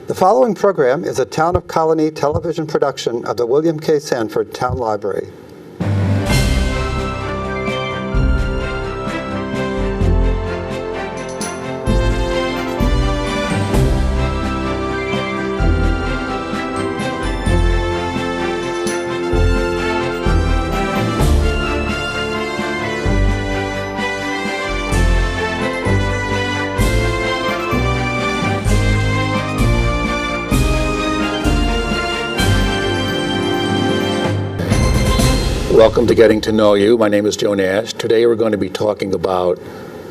The following program is a Town of Colonie television production of the William K. Sanford Town Library. Welcome to Getting to Know You. My name is Joe Nash. Today we're going to be talking about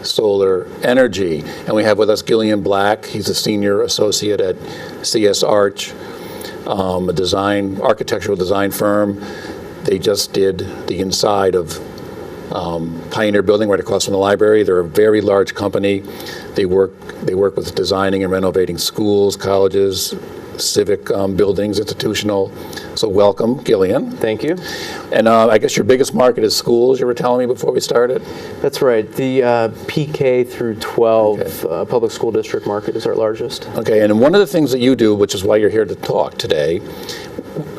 solar energy. And we have with us Gillian Black. He's a senior associate at CSArch, a architectural design firm. They just did the inside of Pioneer Building right across from the library. They're a very large company. They work with designing and renovating schools, colleges, civic buildings, institutional. So welcome, Gillian. Thank you. And I guess your biggest market is schools, you were telling me before we started? That's right. The PK through 12 public school district market is our largest. Okay, and one of the things that you do, which is why you're here to talk today,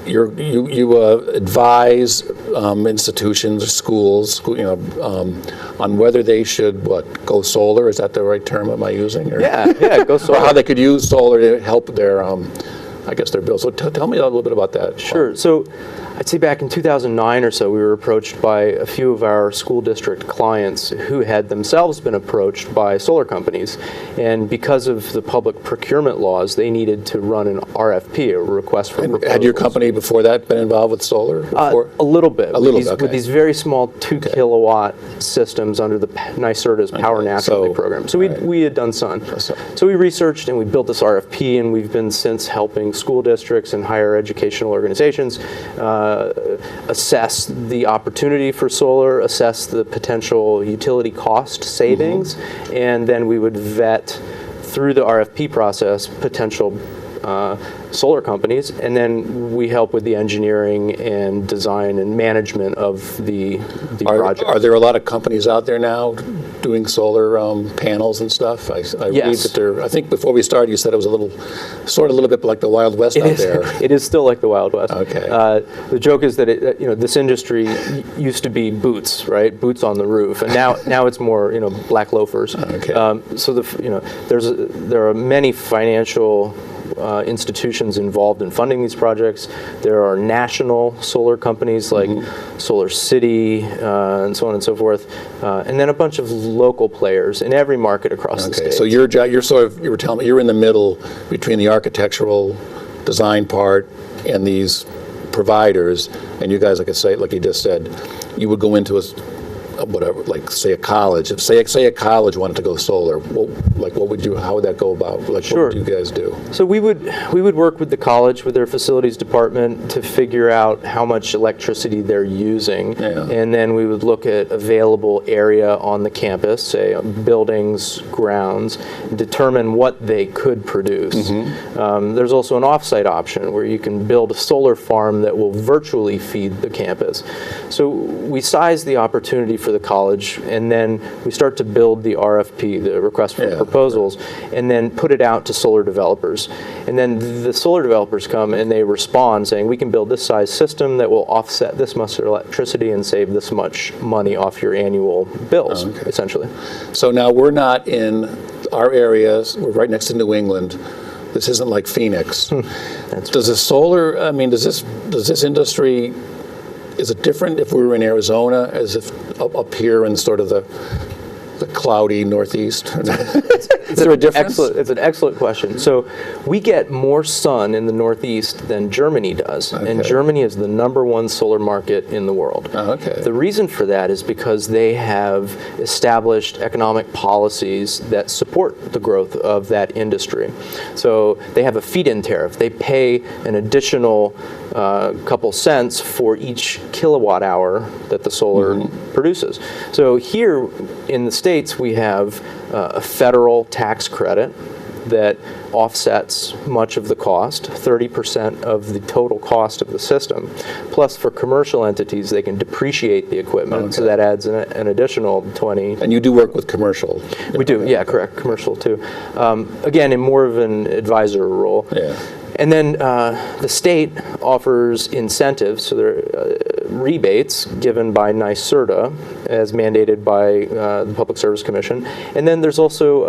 you advise institutions or schools, on whether they should go solar. Is that the right term? Am I using? Or? Yeah, go solar. Or how they could use solar to help their, their bills. So tell me a little bit about that. Sure. So I'd say back in 2009 or so, we were approached by a few of our school district clients who had themselves been approached by solar companies. And because of the public procurement laws, they needed to run an RFP, a request for proposals. Had your company before that been involved with solar before? A little bit. Okay. With these very small 2 kilowatt systems under the NYSERDA's Power Naturally program. So we had done some. So we researched and we built this RFP, and we've been since helping school districts and higher educational organizations assess the opportunity for solar, assess the potential utility cost savings, and then we would vet through the RFP process potential solar companies, and then we help with the engineering and design and management of the project. Are there a lot of companies out there now doing solar panels and stuff? I Yes. read that I think before we started you said it was a little bit like the Wild West out there. It is still like the Wild West. Okay. The joke is that this industry used to be boots, right? Boots on the roof, and now it's more black loafers. Okay. So there are many financial institutions involved in funding these projects. There are national solar companies like Solar City and so on and so forth, and then a bunch of local players in every market across the state. So you were telling me you're in the middle between the architectural design part and these providers, and you guys, like you just said, you would go into say a college. If say a college wanted to go solar, how would that go about? Sure. What would you guys do? So we would work with the college, with their facilities department, to figure out how much electricity they're using, and then we would look at available area on the campus, say buildings, grounds, and determine what they could produce. There's also an off-site option where you can build a solar farm that will virtually feed the campus. So we size the opportunity for the college, and then we start to build the RFP, the request for proposals, and then put it out to solar developers. And then the solar developers come and they respond saying, we can build this size system that will offset this much electricity and save this much money off your annual bills, essentially. So now we're not in our areas, we're right next to New England. This isn't like Phoenix. Does the solar, does this industry, is it different if we were in Arizona as if up here in sort of the cloudy Northeast? Is there a difference? It's an excellent question. So we get more sun in the Northeast than Germany does, and Germany is the #1 solar market in the world. The reason for that is because they have established economic policies that support the growth of that industry. So they have a feed-in tariff. They pay an additional couple cents for each kilowatt hour that the solar produces. So here in the States, we have a federal tax credit that offsets much of the cost, 30% of the total cost of the system. Plus, for commercial entities, they can depreciate the equipment, so that adds an additional 20. And you do work with commercial? We do, yeah, correct, commercial too. Again, in more of an advisor role. Yeah. And then the state offers incentives, so there are rebates given by NYSERDA as mandated by the Public Service Commission. And then there's also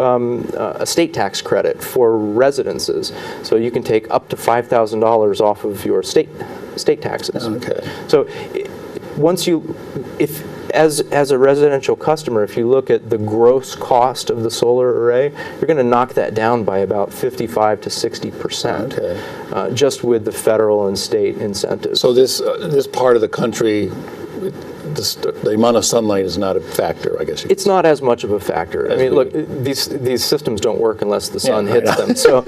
a state tax credit for residences. So you can take up to $5,000 off of your state taxes. Okay. So once you, as a residential customer, if you look at the gross cost of the solar array, you're going to knock that down by about 55 to 60%, just with the federal and state incentives. So this part of the country, the amount of sunlight is not a factor, I guess. It's not as much of a factor. I mean, look, these systems don't work unless the sun hits them. So,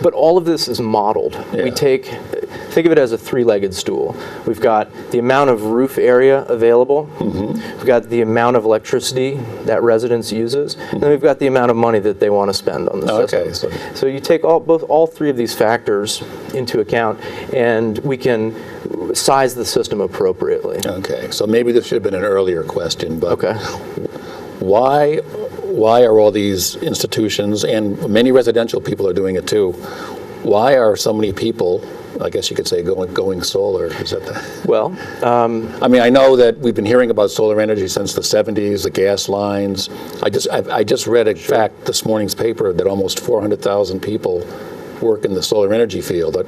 but all of this is modeled. Yeah. We think of it as a three-legged stool. We've got the amount of roof area available. We've got the amount of electricity that residents uses, and then we've got the amount of money that they want to spend on the system. So you take all three of these factors into account, and we can size the system appropriately. Okay, so maybe this should have been an earlier question, but why are all these institutions, and many residential people are doing it too, why are so many people, I guess you could say, going solar? Is that the... Well, I mean, I know that we've been hearing about solar energy since the 70s, the gas lines. I just read a fact this morning's paper that almost 400,000 people work in the solar energy field. But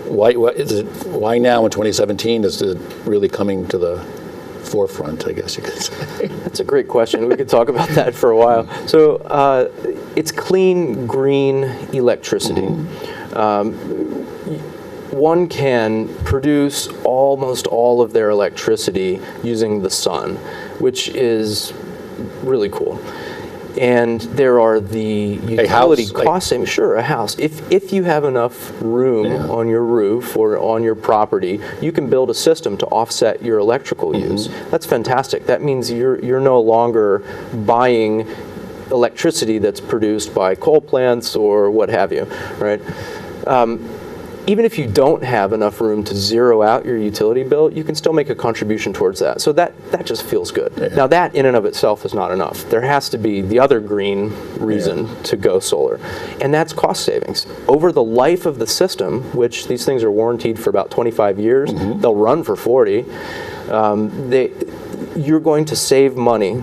why now in 2017 is it really coming to the forefront, I guess you could say? That's a great question. We could talk about that for a while. So it's clean, green electricity. One can produce almost all of their electricity using the sun, which is really cool. And there are the utility cost savings. Sure, a house. If you have enough room on your roof or on your property, you can build a system to offset your electrical use. That's fantastic. That means you're no longer buying electricity that's produced by coal plants or what have you, right? Even if you don't have enough room to zero out your utility bill, you can still make a contribution towards that. So that just feels good. Now that in and of itself is not enough. There has to be the other green reason to go solar, and that's cost savings. Over the life of the system, which these things are warranted for about 25 years, they'll run for 40, you're going to save money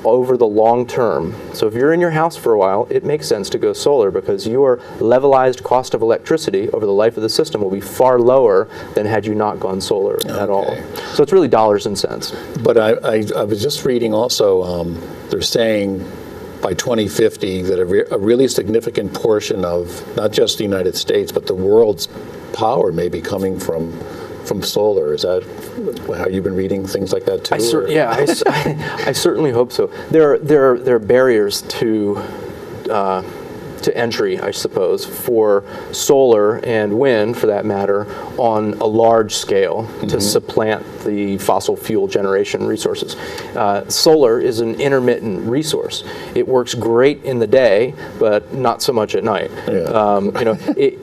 over the long term. So if you're in your house for a while, it makes sense to go solar because your levelized cost of electricity over the life of the system will be far lower than had you not gone solar at all. So it's really dollars and cents. But I was just reading also, they're saying by 2050 that a really significant portion of not just the United States, but the world's power may be coming from solar. Is that how you've been reading things like that too? I certainly hope so. There are barriers to entry, I suppose, for solar and wind, for that matter, on a large scale to supplant the fossil fuel generation resources. Solar is an intermittent resource. It works great in the day, but not so much at night.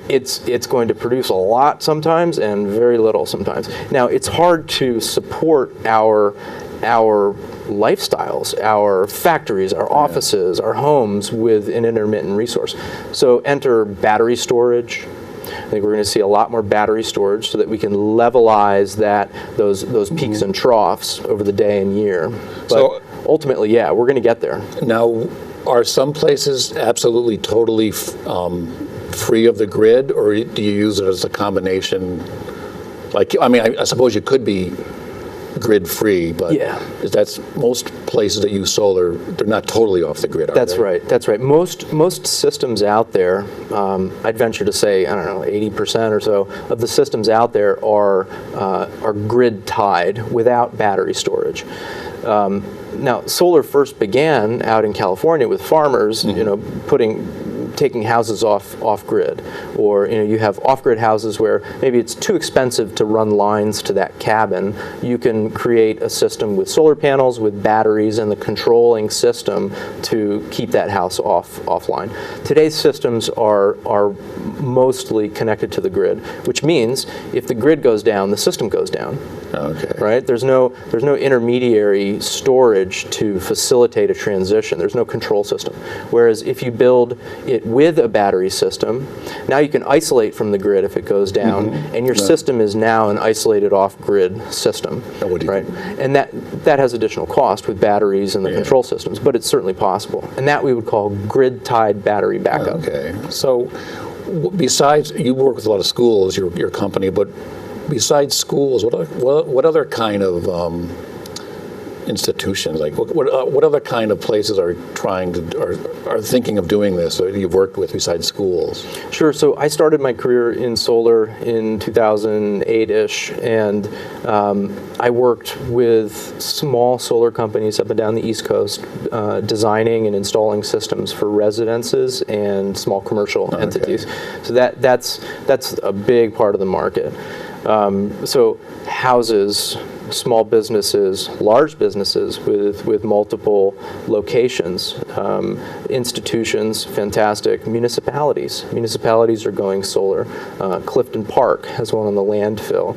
It's going to produce a lot sometimes and very little sometimes. Now, it's hard to support our lifestyles, our factories, our offices, our homes with an intermittent resource. So enter battery storage. I think we're going to see a lot more battery storage so that we can levelize those peaks and troughs over the day and year. But so, ultimately, we're going to get there. Now, are some places absolutely totally free of the grid, or do you use it as a combination? Like, I mean, I suppose you could be grid-free, but that's most places that use solar, they're not totally off the grid, are they? That's right. Most systems out there, I'd venture to say, I don't know, 80% or so of the systems out there are grid-tied without battery storage. Now, solar first began out in California with farmers, taking taking houses off grid, or you have off-grid houses where maybe it's too expensive to run lines to that cabin. You can create a system with solar panels, with batteries, and the controlling system to keep that house offline. Today's systems are mostly connected to the grid, which means if the grid goes down, the system goes down. Okay. Right? There's no intermediary storage to facilitate a transition. There's no control system. Whereas if you build it with a battery system, now you can isolate from the grid if it goes down, and your system is now an isolated off-grid system. Right? And that has additional cost with batteries and the control systems, but it's certainly possible. And that we would call grid-tied battery backup. Okay. So besides, you work with a lot of schools, your company, but besides schools, what other kind of institutions, like what other kind of places are thinking of doing this, or you've worked with besides schools? Sure. So I started my career in solar in 2008-ish, and I worked with small solar companies up and down the East Coast, designing and installing systems for residences and small commercial entities. So that's a big part of the market. So houses, small businesses, large businesses with multiple locations, institutions, fantastic, municipalities. Municipalities are going solar. Clifton Park has one on the landfill.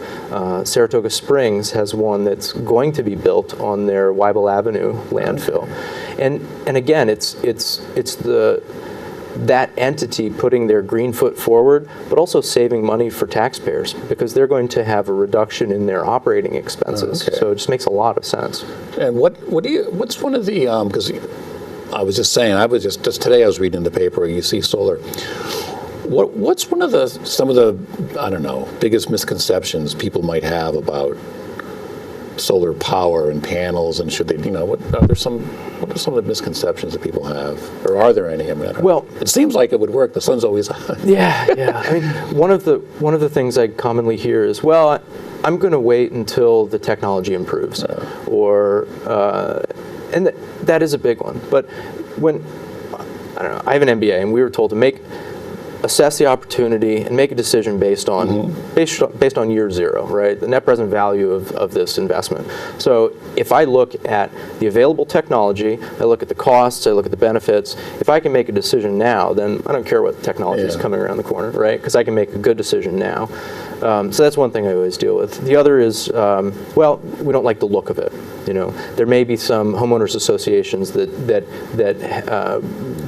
Saratoga Springs has one that's going to be built on their Weibel Avenue landfill. And again, it's that entity putting their green foot forward, but also saving money for taxpayers, because they're going to have a reduction in their operating expenses. So it just makes a lot of sense. And what's one of the, because I was just saying, just today I was reading in the paper, you see solar. What's some of the, I don't know, biggest misconceptions people might have about solar power and panels, and should they, what are some of the misconceptions that people have, or are there any? I mean, well, it seems like it would work. The sun's always on. Yeah. I mean, one of the things I commonly hear is, well, I'm going to wait until the technology improves, and that is a big one. But I don't know, I have an MBA, and we were told to assess the opportunity and make a decision based on year zero, right? The net present value of this investment. So if I look at the available technology, I look at the costs, I look at the benefits. If I can make a decision now, then I don't care what technology is coming around the corner, right? Because I can make a good decision now. So that's one thing I always deal with. The other is, well, we don't like the look of it. There may be some homeowners associations that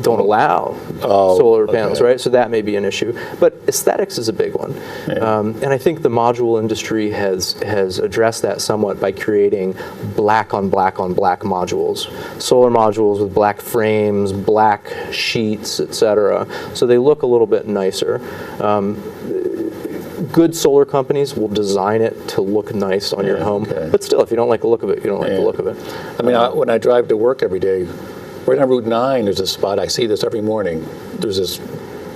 don't allow solar panels, right? So that may be an issue. But aesthetics is a big one. And I think the module industry has addressed that somewhat by creating black on black on black modules. Solar modules with black frames, black sheets, etc. So they look a little bit nicer. Good solar companies will design it to look nice on your home. But still, if you don't like the look of it, you don't like the look of it. I mean, when I drive to work every day, right on Route 9, there's a spot, I see this every morning. There's this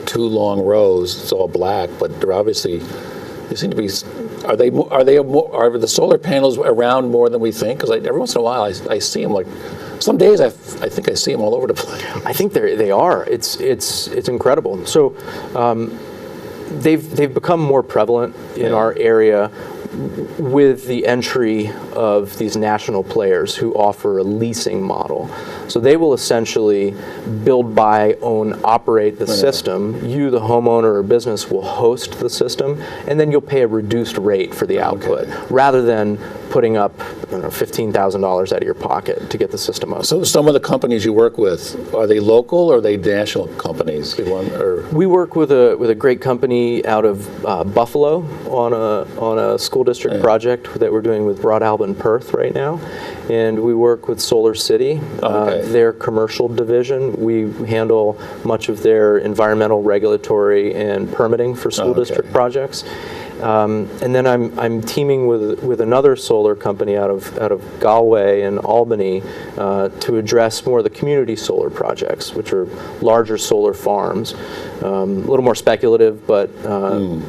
2 long rows. It's all black, but they seem to be. Are the solar panels around more than we think? Because every once in a while I see them. Like some days I think I see them all over the place. I think they are. It's incredible. So they've become more prevalent in our area with the entry of these national players who offer a leasing model. So they will essentially build, buy, own, operate the system. You, the homeowner or business, will host the system, and then you'll pay a reduced rate for the output, rather than putting up $15,000 out of your pocket to get the system up. So some of the companies you work with, are they local or are they national companies? We work with a great company out of Buffalo on a school district project that we're doing with Broad Alba and Perth right now. And we work with Solar City, their commercial division. We handle much of their environmental, regulatory, and permitting for school district projects. And then I'm teaming with another solar company out of Galway and Albany to address more of the community solar projects, which are larger solar farms. A little more speculative, but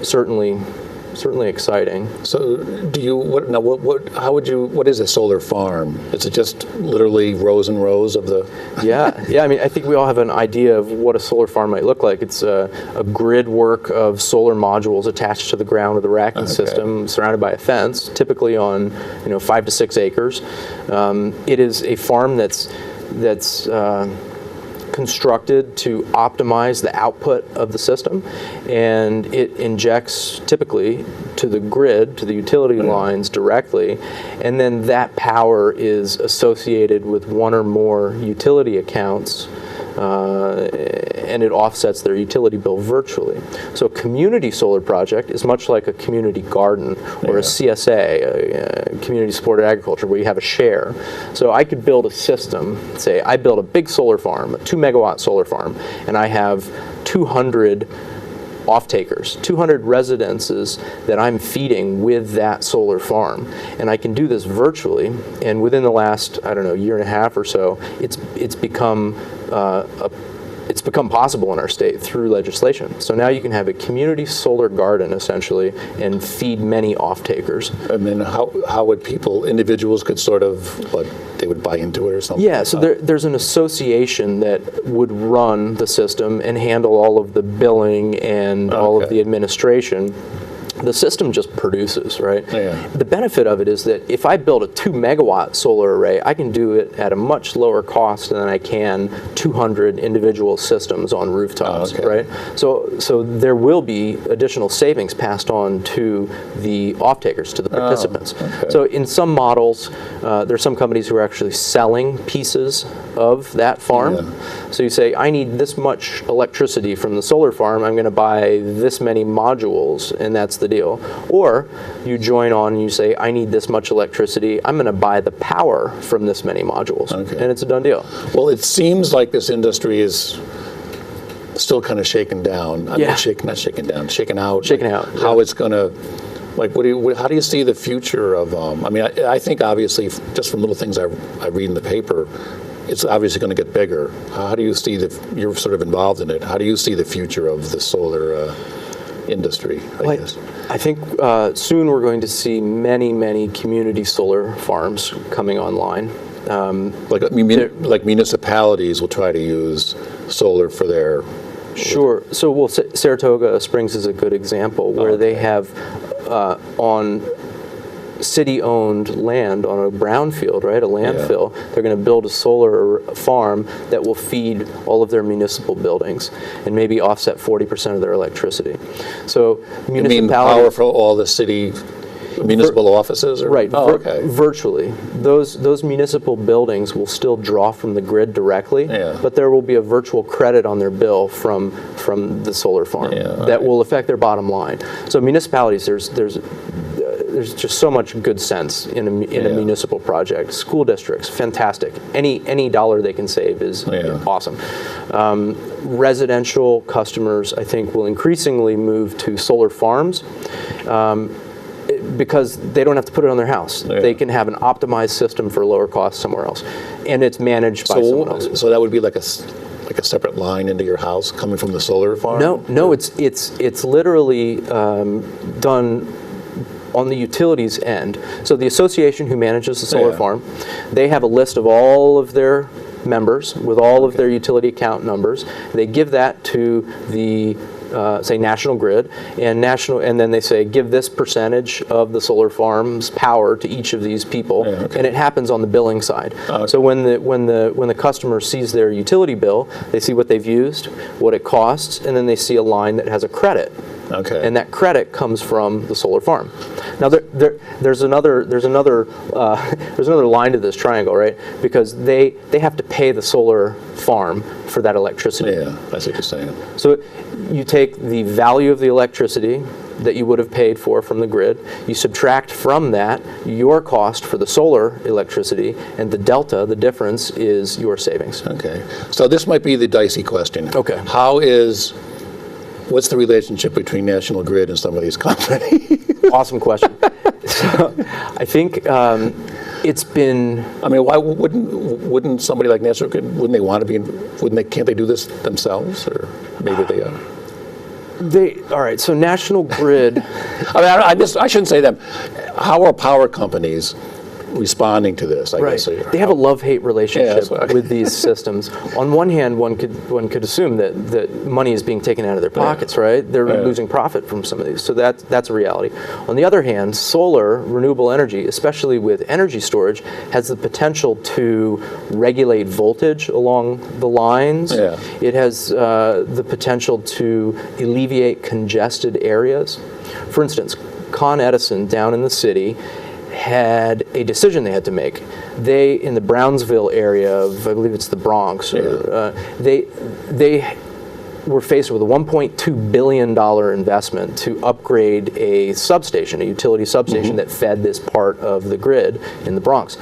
certainly certainly exciting. So do you, what is a solar farm? Is it just literally rows and rows of the? Yeah. I mean, I think we all have an idea of what a solar farm might look like. It's a grid work of solar modules attached to the ground of the racking system, surrounded by a fence, typically on 5 to 6 acres. It is a farm that's constructed to optimize the output of the system, and it injects typically to the grid, to the utility lines directly, and then that power is associated with one or more utility accounts, and it offsets their utility bill virtually. So a community solar project is much like a community garden or a CSA, a community supported agriculture, where you have a share. So I could build a system, say I build a big solar farm, a 2-megawatt solar farm, and I have 200 off-takers, 200 residences that I'm feeding with that solar farm. And I can do this virtually, and within the last, year and a half or so, it's become possible in our state through legislation. So now you can have a community solar garden, essentially, and feed many off-takers. And then how would individuals could sort of, they would buy into it or something? Yeah, so there's an association that would run the system and handle all of the billing and all of the administration. The system just produces, right? Yeah. The benefit of it is that if I build a 2-megawatt solar array, I can do it at a much lower cost than I can 200 individual systems on rooftops, right? So there will be additional savings passed on to the off-takers, to the participants. So in some models, there's some companies who are actually selling pieces of that farm. So you say, I need this much electricity from the solar farm, I'm going to buy this many modules, and that's the deal. Or you join on and you say, I need this much electricity, I'm going to buy the power from this many modules, and it's a done deal. Well, it seems like this industry is still kind of shaken down. Not shaken down, shaken out. Shaken out. How it's going to, how do you see the future of, I think obviously, just from little things I read in the paper, it's obviously going to get bigger. How do you see you're sort of involved in it, how do you see the future of the solar industry, I guess? I think soon we're going to see many, many community solar farms coming online. Like municipalities will try to use solar for their... Sure. So, Saratoga Springs is a good example where they have on city-owned land, on a brownfield, right, a landfill, they're going to build a solar farm that will feed all of their municipal buildings and maybe offset 40% of their electricity. So You mean power for all the city municipal offices? Or? Right, okay. Virtually. Those municipal buildings will still draw from the grid directly, but there will be a virtual credit on their bill from the solar farm that will affect their bottom line. So municipalities, there's just so much good sense in a municipal project. School districts, fantastic. Any dollar they can save is awesome. Residential customers, I think, will increasingly move to solar farms because they don't have to put it on their house. They can have an optimized system for lower cost somewhere else, and it's managed by someone else. So that would be like a separate line into your house coming from the solar farm? No, it's literally done on the utilities end. So the association who manages the solar farm, they have a list of all of their members with all of their utility account numbers. They give that to the say National Grid, and then they say give this percentage of the solar farm's power to each of these people, and it happens on the billing side. So when the customer sees their utility bill, they see what they've used, what it costs, and then they see a line that has a credit. And that credit comes from the solar farm. Now there's another line to this triangle, right? Because they have to pay the solar farm for that electricity. Yeah, that's what you're saying. So you take the value of the electricity that you would have paid for from the grid, you subtract from that your cost for the solar electricity, and the delta, the difference, is your savings. Okay. So this might be the dicey question. Okay. What's the relationship between National Grid and some of these companies? Awesome question. So I think it's been... I mean, why wouldn't somebody like National Grid, wouldn't they want to be, can't they do this themselves? Or maybe they are? All right, so National Grid I mean, I shouldn't say them. How are power companies responding to this? I guess They have a love-hate relationship Yeah, with these systems. On one hand, one could assume that money is being taken out of their pockets, right? They're losing profit from some of these, so that's a reality. On the other hand, solar, renewable energy, especially with energy storage, has the potential to regulate voltage along the lines. Yeah. It has the potential to alleviate congested areas. For instance, Con Edison down in the city had a decision they had to make. They, in the Brownsville area of, I believe it's the Bronx, they were faced with a $1.2 billion investment to upgrade a substation, a utility substation that fed this part of the grid in the Bronx.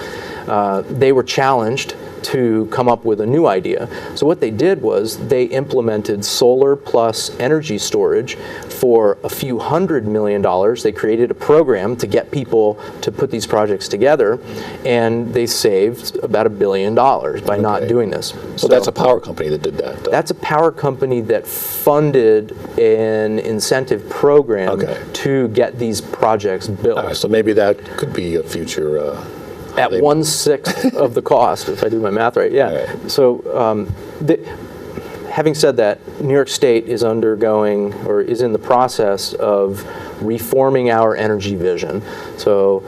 They were challenged to come up with a new idea. So what they did was they implemented solar plus energy storage for a few $100 million. They created a program to get people to put these projects together, and they saved about $1 billion by not doing this. So that's a power company that did that, though. That's a power company that funded an incentive program to get these projects built. All right, so maybe that could be a future... At 1/6 of the cost, if I do my math right, yeah. Right. So, having said that, New York State is undergoing, or is in the process of reforming our energy vision. So,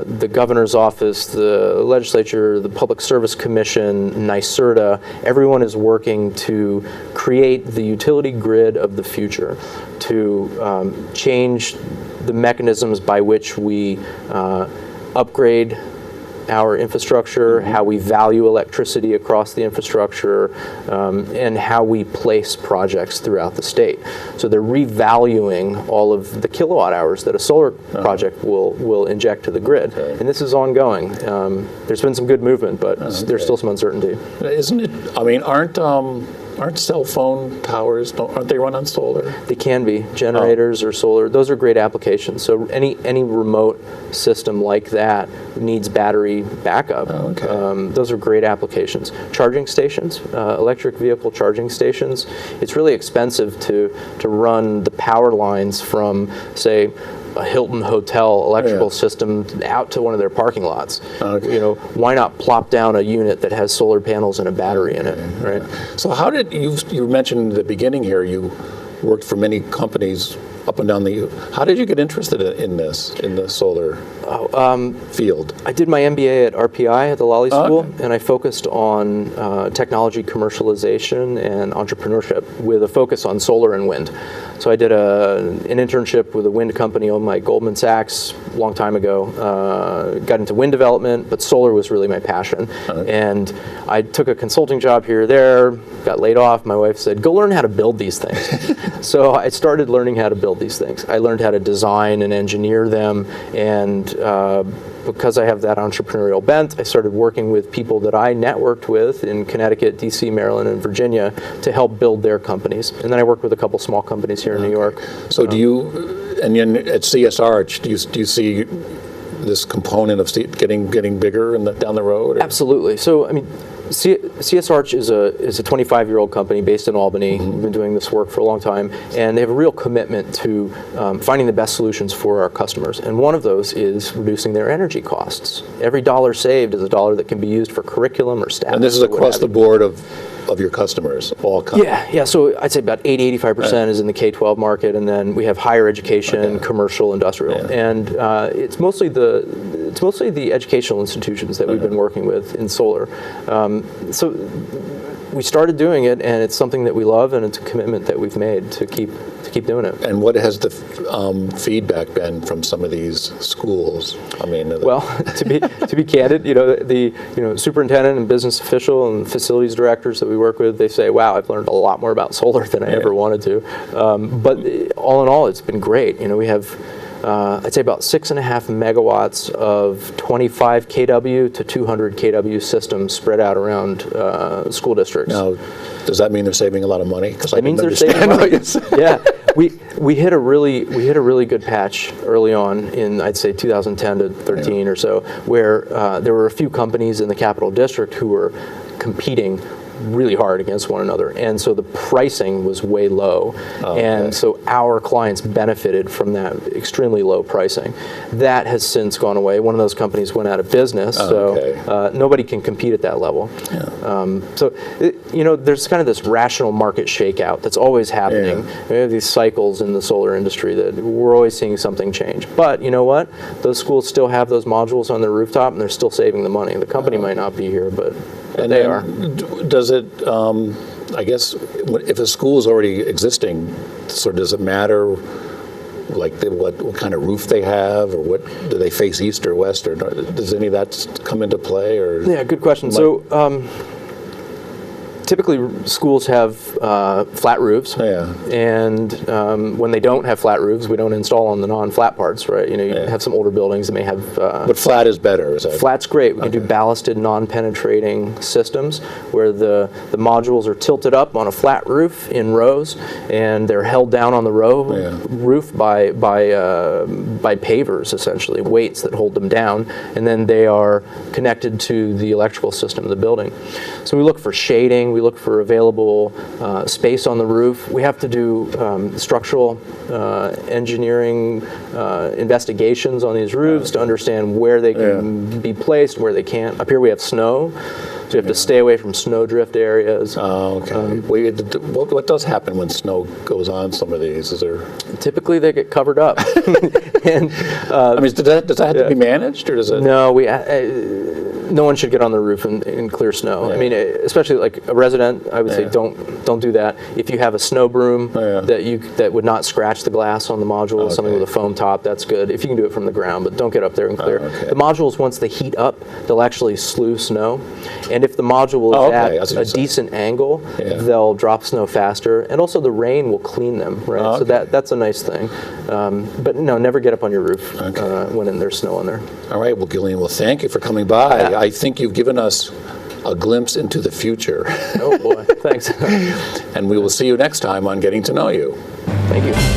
the governor's office, the legislature, the Public Service Commission, NYSERDA, everyone is working to create the utility grid of the future, to change the mechanisms by which we upgrade our infrastructure, how we value electricity across the infrastructure, and how we place projects throughout the state. So they're revaluing all of the kilowatt hours that a solar project will inject to the grid. And this is ongoing. There's been some good movement, but there's still some uncertainty. Isn't it, I mean, aren't cell phone towers, aren't they run on solar? They can be. Generators or solar, those are great applications. So any remote system like that needs battery backup. Those are great applications. Charging stations, electric vehicle charging stations, it's really expensive to run the power lines from, say, a Hilton hotel electrical system out to one of their parking lots. You know, why not plop down a unit that has solar panels and a battery in it, right? So how did you mentioned in the beginning here, you worked for many companies up and down how did you get interested in the solar field? I did my MBA at RPI at the Lally School, and I focused on technology commercialization and entrepreneurship with a focus on solar and wind. So I did an internship with a wind company owned by Goldman Sachs a long time ago. Got into wind development, but solar was really my passion. And I took a consulting job here or there, got laid off. My wife said, go learn how to build these things. So I started learning how to build these things. I learned how to design and engineer them, and because I have that entrepreneurial bent, I started working with people that I networked with in Connecticut, DC, Maryland, and Virginia to help build their companies. And then I worked with a couple small companies here in New York. So do you, and then at CSArch, do you see this component of getting bigger down the road? Or? Absolutely. So, I mean, CSArch is a 25-year-old company based in Albany. We've been doing this work for a long time, and they have a real commitment to finding the best solutions for our customers. And one of those is reducing their energy costs. Every dollar saved is a dollar that can be used for curriculum or staff. And this is across the board of your customers, all customers? Yeah. So I'd say about 80-85% is in the K-12 market, and then we have higher education, commercial, industrial, and it's mostly the educational institutions that we've been working with in solar. So we started doing it, and it's something that we love, and it's a commitment that we've made to keep doing it. And what has the feedback been from some of these schools? I mean, well, to be candid, the superintendent and business official and facilities directors that we work with, they say, "Wow, I've learned a lot more about solar than I ever wanted to." But all in all, it's been great. We have. I'd say about 6.5 megawatts of 25 kW to 200 kW systems spread out around school districts. Now, does that mean they're saving a lot of money? It means they're saving money. Yeah, we hit a really good patch early on in, I'd say, 2010 to 13 or so, where there were a few companies in the Capital District who were competing really hard against one another, and so the pricing was way low, and so our clients benefited from that extremely low pricing. That has since gone away. One of those companies went out of business, so nobody can compete at that level. There's kind of this rational market shakeout that's always happening. We have these cycles in the solar industry that we're always seeing something change. But you know what? Those schools still have those modules on their rooftop, and they're still saving the money. The company might not be here, but they are. Does it, I guess, if a school is already existing, so does it matter like what kind of roof they have, or what do they face east or west, or does any of that come into play? Or yeah, good question. So typically schools have flat roofs, and when they don't have flat roofs, we don't install on the non-flat parts, right? You have some older buildings that may have. But flat is better, is that? Flat's great. We can do ballasted, non-penetrating systems where the modules are tilted up on a flat roof in rows, and they're held down on the roof by pavers, essentially, weights that hold them down, and then they are connected to the electrical system of the building. So we look for shading. We look for available space on the roof. We have to do structural engineering investigations on these roofs to understand where they can be placed, where they can't. Up here we have snow, so you have to stay away from snowdrift areas. What does happen when snow goes on some of these? Is there? Typically they get covered up. And, does that have to be managed, or does it? No, no one should get on the roof and clear snow. I mean, especially like a resident, I would say don't do that. If you have a snow broom that would not scratch the glass on the module, something with a foam top, that's good. If you can do it from the ground, but don't get up there and clear. The modules, once they heat up, they'll actually slew snow. And if the module is at a decent angle, they'll drop snow faster. And also the rain will clean them, right? So that's a nice thing. But no, never get up on your roof when there's snow on there. All right, well, Gillian, thank you for coming by. I think you've given us a glimpse into the future. Oh boy, thanks. And we will see you next time on Getting to Know You. Thank you.